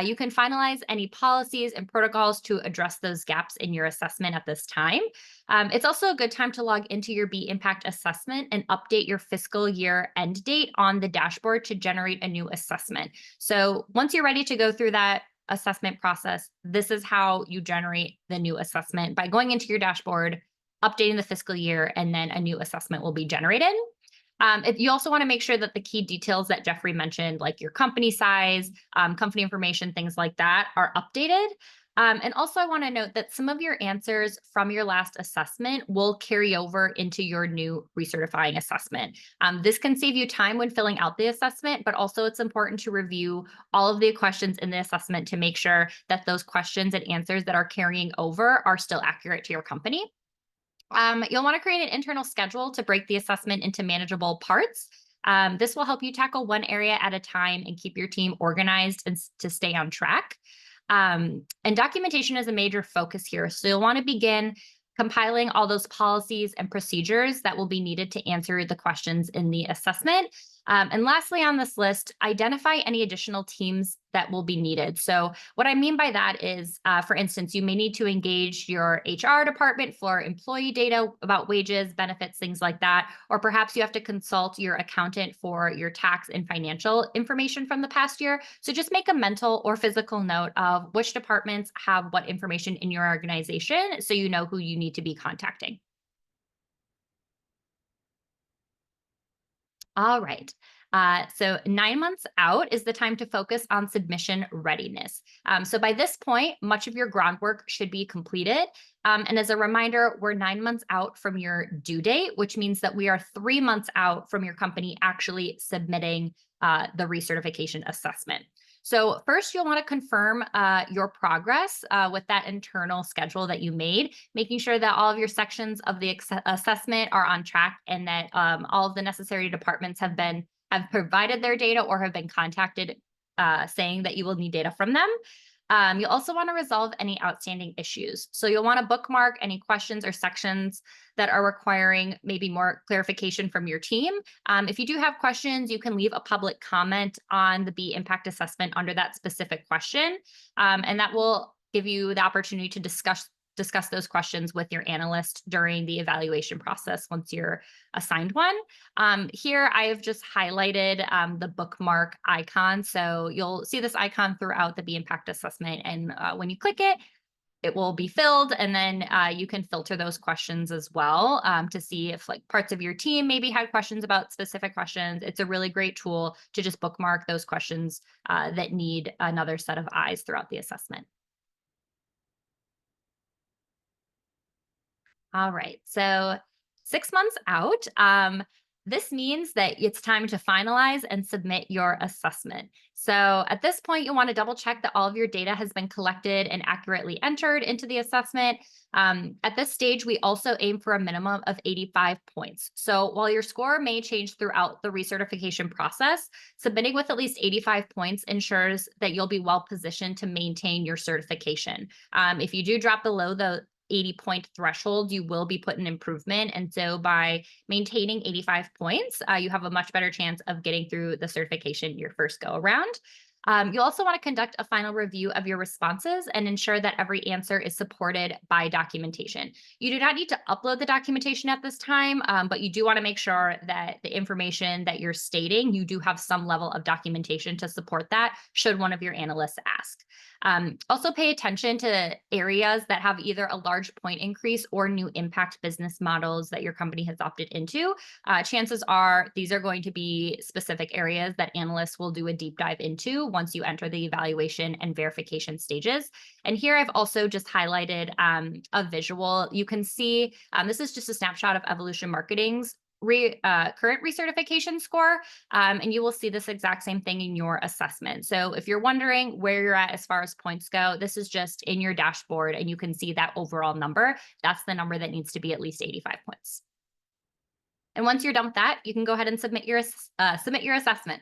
You can finalize any policies and protocols to address those gaps in your assessment at this time. It's also a good time to log into your B Impact assessment and update your fiscal year end date on the dashboard to generate a new assessment. So once you're ready to go through that assessment process, this is how you generate the new assessment by going into your dashboard, updating the fiscal year, and then a new assessment will be generated. If you also want to make sure that the key details that Jeffrey mentioned, like your company size, company information, things like that, are updated. And also, I want to note that some of your answers from your last assessment will carry over into your new recertifying assessment. This can save you time when filling out the assessment, but also it's important to review all of the questions in the assessment to make sure that those questions and answers that are carrying over are still accurate to your company. You'll want to create an internal schedule to break the assessment into manageable parts. This will help you tackle one area at a time and keep your team organized and to stay on track. And documentation is a major focus here. So you'll want to begin compiling all those policies and procedures that will be needed to answer the questions in the assessment. And lastly, on this list, identify any additional teams that will be needed. So what I mean by that is, for instance, you may need to engage your HR department for employee data about wages, benefits, things like that. Or perhaps you have to consult your accountant for your tax and financial information from the past year. So just make a mental or physical note of which departments have what information in your organization so you know who you need to be contacting. All right. So 9 months out is the time to focus on submission readiness. So by this point, much of your groundwork should be completed. And as a reminder, we're 9 months out from your due date, which means that we are 3 months out from your company actually submitting the recertification assessment. So first, you'll want to confirm your progress with that internal schedule that you made, making sure that all of your sections of the assessment are on track and that all of the necessary departments have provided their data or have been contacted saying that you will need data from them. You'll also want to resolve any outstanding issues. So you'll want to bookmark any questions or sections that are requiring maybe more clarification from your team. If you do have questions, you can leave a public comment on the B Impact assessment under that specific question. And that will give you the opportunity to discuss those questions with your analyst during the evaluation process once you're assigned one. Here, I have just highlighted the bookmark icon. So you'll see this icon throughout the B Impact assessment. And when you click it, it will be filled. And then you can filter those questions as well to see if like parts of your team maybe had questions about specific questions. It's a really great tool to just bookmark those questions that need another set of eyes throughout the assessment. All right, so 6 months out, this means that it's time to finalize and submit your assessment. So at this point, you'll want to double check that all of your data has been collected and accurately entered into the assessment. At this stage, we also aim for a minimum of 85 points. So while your score may change throughout the recertification process, submitting with at least 85 points ensures that you'll be well positioned to maintain your certification. If you do drop below the 80-point threshold, you will be put in improvement. And so by maintaining 85 points, you have a much better chance of getting through the certification your first go around. You'll also want to conduct a final review of your responses and ensure that every answer is supported by documentation. You do not need to upload the documentation at this time, but you do want to make sure that the information that you're stating, you do have some level of documentation to support that should one of your analysts ask. Also pay attention to areas that have either a large point increase or new impact business models that your company has opted into. Chances are these are going to be specific areas that analysts will do a deep dive into once you enter the evaluation and verification stages. And here I've also just highlighted a visual. You can see this is just a snapshot of Evolution Marketing's current recertification score, and you will see this exact same thing in your assessment. So if you're wondering where you're at as far as points go, this is just in your dashboard and you can see that overall number. That's the number that needs to be at least 85 points. And once you're done with that, you can go ahead and submit your assessment.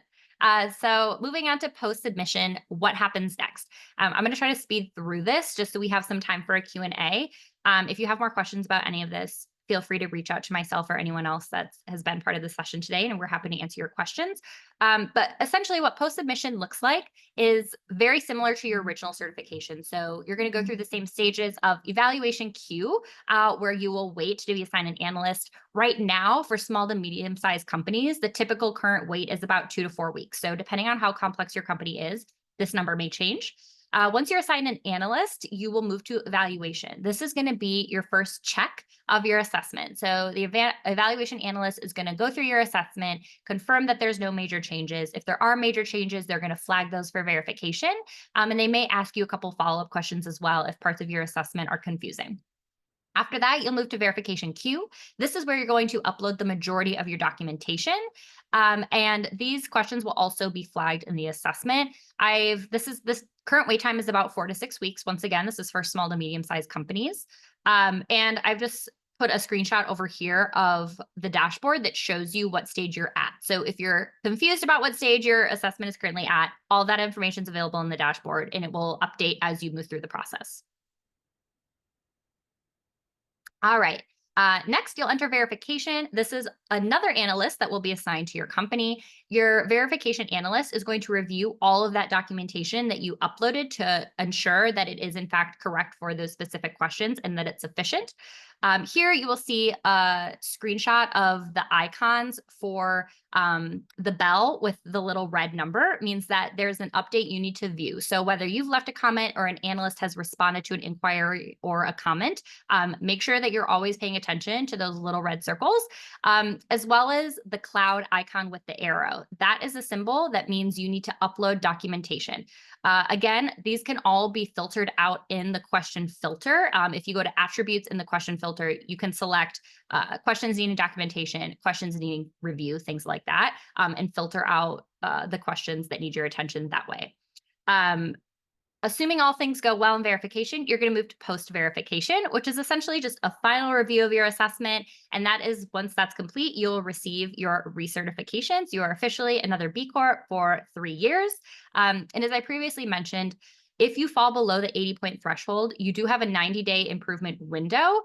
So moving on to post-submission, what happens next? I'm going to try to speed through this just so we have some time for a Q&A. If you have more questions about any of this, feel free to reach out to myself or anyone else that has been part of the session today, and we're happy to answer your questions. But essentially what post-submission looks like is very similar to your original certification. So you're going to go through the same stages of evaluation queue, where you will wait to be assigned an analyst. Right now, for small to medium-sized companies, the typical current wait is about 2 to 4 weeks. So depending on how complex your company is, this number may change. Once you're assigned an analyst, you will move to evaluation. This is going to be your first check of your assessment. So the evaluation analyst is going to go through your assessment, confirm that there's no major changes. If there are major changes, they're going to flag those for verification. And they may ask you a couple follow-up questions as well if parts of your assessment are confusing. After that, you'll move to verification queue. This is where you're going to upload the majority of your documentation. And these questions will also be flagged in the assessment. This current wait time is about 4 to 6 weeks. Once again, this is for small to medium-sized companies. And I've just put a screenshot over here of the dashboard that shows you what stage you're at. So if you're confused about what stage your assessment is currently at, all that information is available in the dashboard, and it will update as you move through the process. All right. Next, you'll enter verification. This is another analyst that will be assigned to your company. Your verification analyst is going to review all of that documentation that you uploaded to ensure that it is in fact correct for those specific questions and that it's sufficient. Here you will see a screenshot of the icons for the bell with the little red number. It means that there's an update you need to view. So whether you've left a comment or an analyst has responded to an inquiry or a comment, make sure that you're always paying attention to those little red circles, as well as the cloud icon with the arrow. That is a symbol that means you need to upload documentation. Again, these can all be filtered out in the question filter. If you go to attributes in the question filter, you can select questions needing documentation, questions needing review, things like that, and filter out the questions that need your attention that way. Assuming all things go well in verification, you're going to move to post-verification, which is essentially just a final review of your assessment. And that is, once that's complete, you'll receive your recertifications. You are officially another B Corp for 3 years. And as I previously mentioned, if you fall below the 80-point threshold, you do have a 90-day improvement window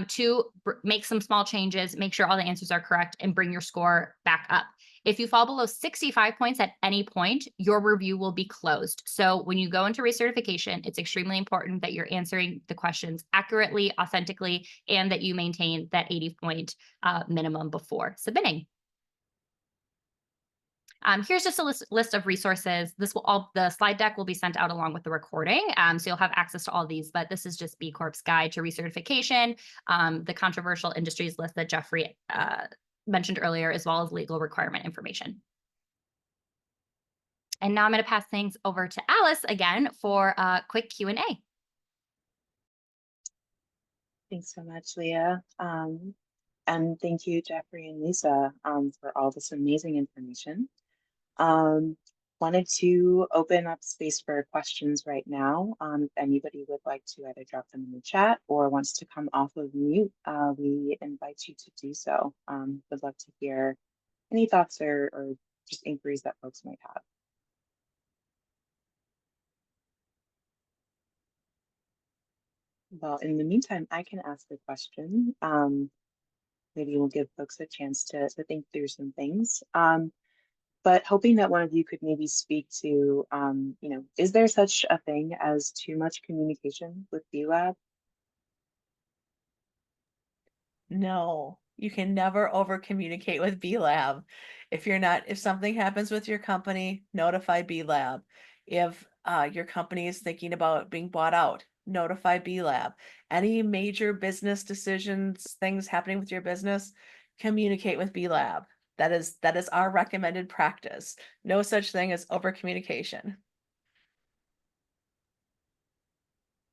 to make some small changes, make sure all the answers are correct, and bring your score back up. If you fall below 65 points at any point, your review will be closed. So when you go into recertification, it's extremely important that you're answering the questions accurately, authentically, and that you maintain that 80-point minimum before submitting. Here's just a list of resources. The slide deck will be sent out along with the recording. So you'll have access to all these, but this is just B Corp's guide to recertification, the controversial industries list that Jeffrey mentioned earlier, as well as legal requirement information. And now I'm going to pass things over to Alice again for a quick Q&A. Thanks so much, Leah. And thank you, Jeffrey and Lisa, for all this amazing information. Wanted to open up space for questions right now. If anybody would like to either drop them in the chat or wants to come off of mute, we invite you to do so. Would love to hear any thoughts or just inquiries that folks might have. Well, in the meantime, I can ask a question. Maybe we'll give folks a chance to think through some things. But hoping that one of you could maybe speak to, is there such a thing as too much communication with B-Lab? No, you can never over communicate with B-Lab. If something happens with your company, notify B-Lab. If your company is thinking about being bought out, notify B-Lab. Any major business decisions, things happening with your business, communicate with B-Lab. That is our recommended practice. No such thing as over communication.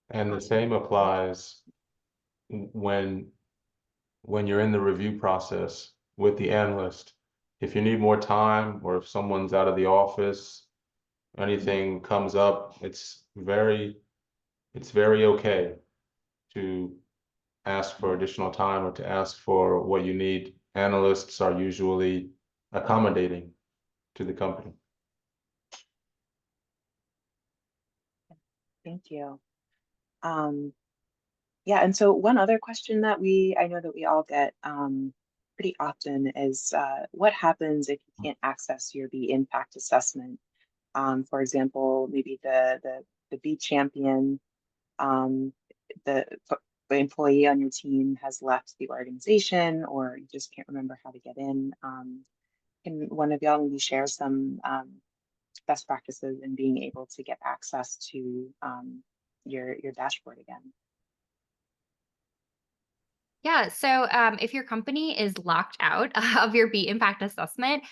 And the same applies when you're in the review process with the analyst. If you need more time, or if someone's out of the office, anything comes up, it's very okay to ask for additional time or to ask for what you need. Analysts are usually accommodating to the company. Thank you. Yeah, and so one other question that I know that we all get pretty often is what happens if you can't access your B impact assessment? For example, maybe the B champion, um, the employee on your team has left the organization, or you just can't remember how to get in. Can one of y'all maybe share some best practices in being able to get access to your dashboard again? Yeah. So if your company is locked out of your B impact assessment,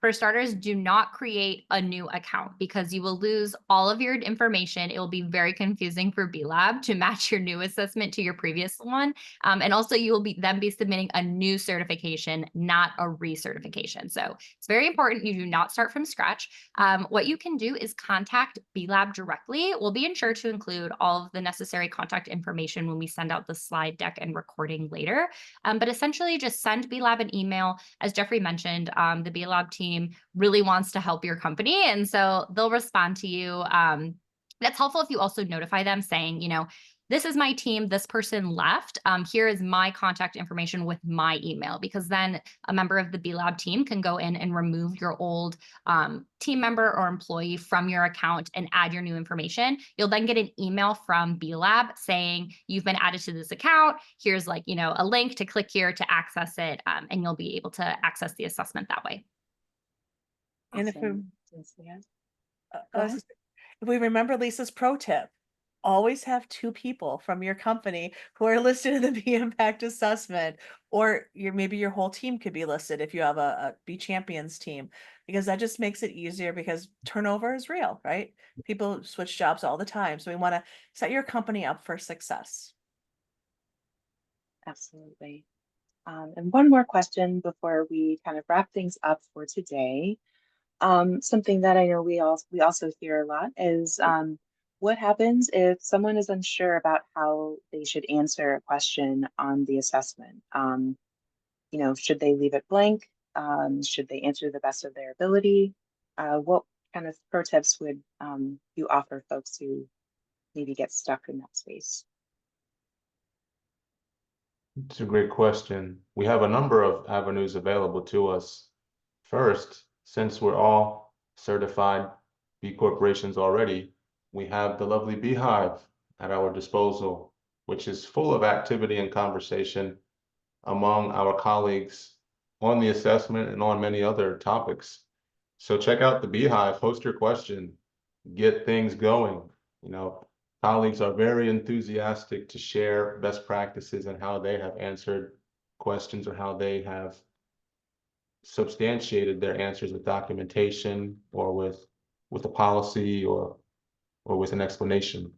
for starters, do not create a new account because you will lose all of your information. It will be very confusing for B Lab to match your new assessment to your previous one. And also you will be submitting a new certification, not a recertification. So it's very important you do not start from scratch. What you can do is contact B Lab directly. We'll be sure to include all of the necessary contact information when we send out the slide deck and recording later. But essentially, just send B Lab an email. As Jeffrey mentioned, the B Lab team really wants to help your company, and so they'll respond to you. That's helpful if you also notify them saying, this is my team, this person left. Here is my contact information with my email, because then a member of the B Lab team can go in and remove your old team member or employee from your account and add your new information. You'll then get an email from B Lab saying you've been added to this account. Here's a link to click here to access it, and you'll be able to access the assessment that way. And if we, Awesome. Thanks, Leah. uh, Go uh, ahead. if we remember Lisa's pro tip, always have two people from your company who are listed in the B impact assessment, or maybe your whole team could be listed if you have a B champions team, because that just makes it easier, because turnover is real, right? People switch jobs all the time. So we want to set your company up for success. Absolutely. And one more question before we kind of wrap things up for today. Something that I know we also hear a lot is what happens if someone is unsure about how they should answer a question on the assessment? Should they leave it blank? Should they answer the best of their ability? What kind of pro tips would you offer folks who maybe get stuck in that space? It's a great question. We have a number of avenues available to us. First, since we're all certified B corporations already, we have the lovely Beehive at our disposal, which is full of activity and conversation among our colleagues on the assessment and on many other topics. So check out the Beehive, post your question, get things going. Colleagues are very enthusiastic to share best practices and how they have answered questions or how they have substantiated their answers with documentation or with a policy or with an explanation.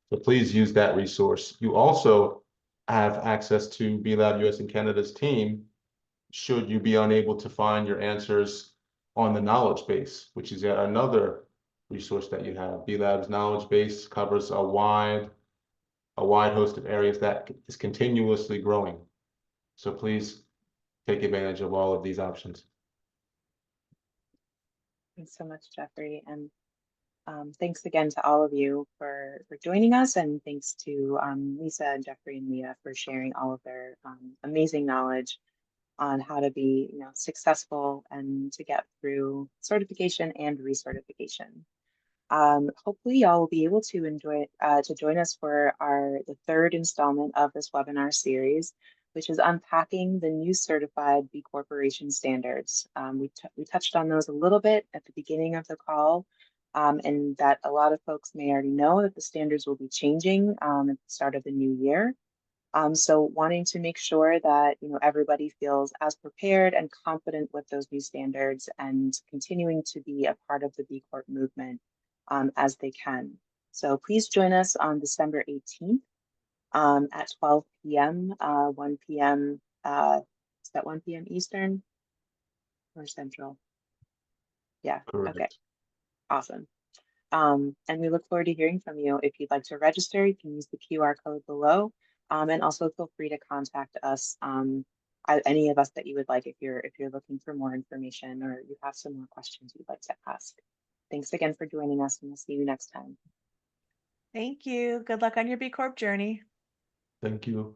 So please use that resource. You also have access to B Lab US and Canada's team should you be unable to find your answers on the knowledge base, which is yet another resource that you have. B Lab's knowledge base covers a wide host of areas that is continuously growing. So please take advantage of all of these options. Thanks so much, Jeffrey. And thanks again to all of you for joining us. And thanks to Lisa, Jeffrey, and Leah for sharing all of their amazing knowledge on how to be successful and to get through certification and recertification. Hopefully y'all will be able to join us for the third installment of this webinar series, which is unpacking the new certified B Corporation standards. We touched on those a little bit at the beginning of the call, and that a lot of folks may already know that the standards will be changing at the start of the new year. So wanting to make sure that everybody feels as prepared and confident with those new standards and continuing to be a part of the B Corp movement as they can. So please join us on December 18th at 12 p.m., 1 p.m. Is that 1 p.m. Eastern or Central? Yeah, Correct. okay, awesome. And we look forward to hearing from you. If you'd like to register, you can use the QR code below. And also feel free to contact us, any of us that you would like if you're looking for more information or you have some more questions you'd like to ask. Thanks again for joining us, and we'll see you next time. Thank you. Good luck on your B Corp journey. Thank you.